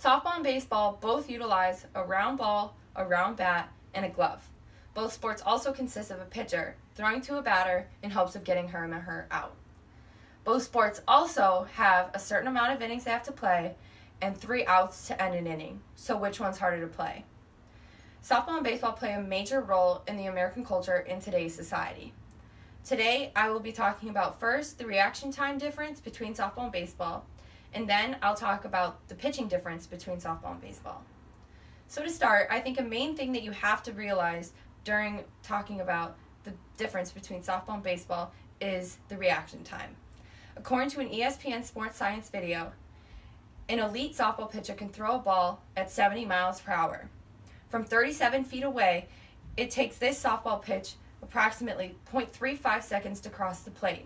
Softball and baseball both utilize a round ball, a round bat, and a glove. Both sports also consist of a pitcher throwing to a batter in hopes of getting him or her out. Both sports also have a certain amount of innings they have to play and 3 outs to end an inning. So which one's harder to play? Softball and baseball play a major role in the American culture in today's society. Today, I will be talking about first the reaction time difference between softball and baseball, and then I'll talk about the pitching difference between softball and baseball. So to start, I think a main thing that you have to realize during talking about the difference between softball and baseball is the reaction time. According to an ESPN Sports Science video, an elite softball pitcher can throw a ball at 70 miles per hour. From 37 feet away, it takes this softball pitch approximately 0.35 seconds to cross the plate.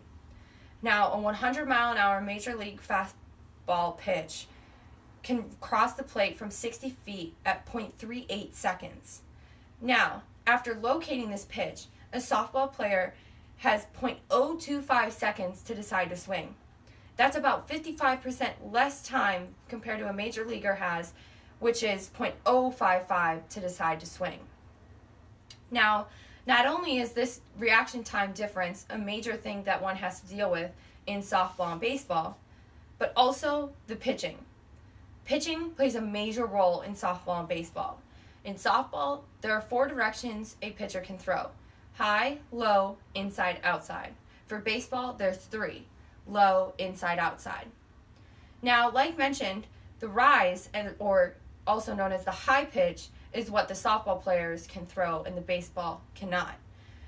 Now, a 100-mile-an-hour Major League fastball pitch can cross the plate from 60 feet at 0.38 seconds. Now, after locating this pitch, a softball player has 0.025 seconds to decide to swing. That's about 55% less time compared to a major leaguer has, which is 0.055 to decide to swing. Now, not only is this reaction time difference a major thing that one has to deal with in softball and baseball, but also the pitching. Pitching plays a major role in softball and baseball. In softball, there are 4 directions a pitcher can throw: high, low, inside, outside. For baseball, there's 3: low, inside, outside. Now, like mentioned, the rise, or also known as the high pitch, is what the softball players can throw and the baseball cannot.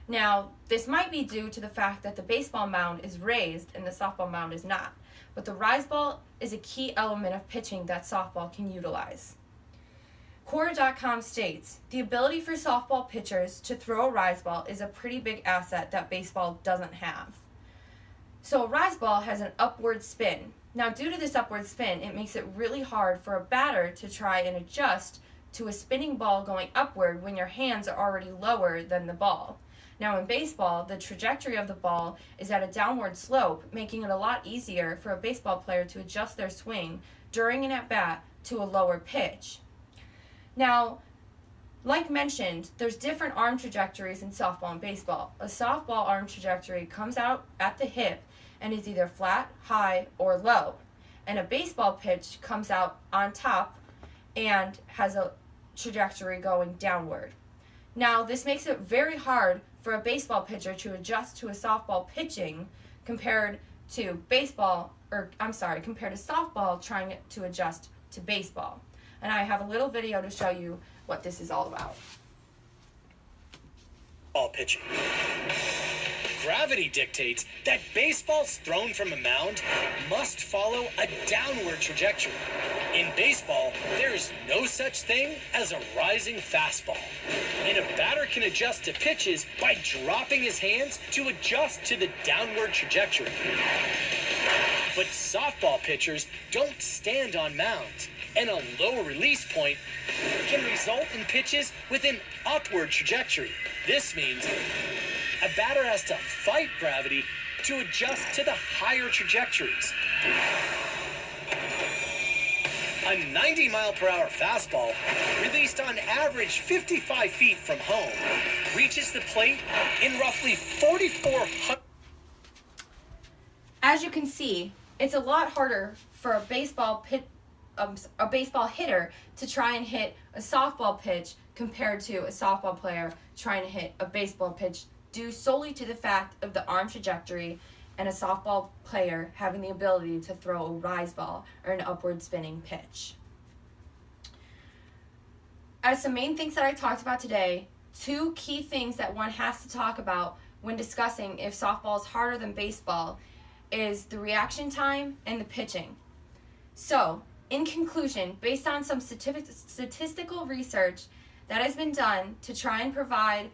Now, this might be due to the fact that the baseball mound is raised and the softball mound is not, but the rise ball is a key element of pitching that softball can utilize. Quora.com states, the ability for softball pitchers to throw a rise ball is a pretty big asset that baseball doesn't have. So a rise ball has an upward spin. Now, due to this upward spin, it makes it really hard for a batter to try and adjust to a spinning ball going upward when your hands are already lower than the ball. Now in baseball, the trajectory of the ball is at a downward slope, making it a lot easier for a baseball player to adjust their swing during an at-bat to a lower pitch. Now, like mentioned, there's different arm trajectories in softball and baseball. A softball arm trajectory comes out at the hip and is either flat, high, or low. And a baseball pitch comes out on top and has a trajectory going downward. Now, this makes it very hard for a baseball pitcher to adjust to a softball pitching compared to softball trying to adjust to baseball. And I have a little video to show you what this is all about. Ball pitching. Gravity dictates that baseballs thrown from a mound must follow a downward trajectory. In baseball, there is no such thing as a rising fastball, and a batter can adjust to pitches by dropping his hands to adjust to the downward trajectory. But softball pitchers don't stand on mounds, and a low release point can result in pitches with an upward trajectory. This means a batter has to fight gravity to adjust to the higher trajectories. A 90-mile-per-hour fastball, released on average 55 feet from home, reaches the plate in roughly 4,400. As you can see, it's a lot harder for a baseball hitter to try and hit a softball pitch compared to a softball player trying to hit a baseball pitch, due solely to the fact of the arm trajectory and a softball player having the ability to throw a rise ball or an upward spinning pitch. As some main things that I talked about today, 2 key things that one has to talk about when discussing if softball is harder than baseball is the reaction time and the pitching. So, in conclusion, based on some statistical research that has been done to try and provide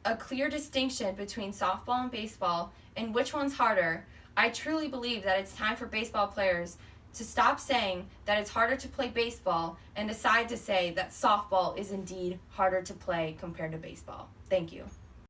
a clear distinction between softball and baseball and which one's harder, I truly believe that it's time for baseball players to stop saying that it's harder to play baseball and decide to say that softball is indeed harder to play compared to baseball. Thank you.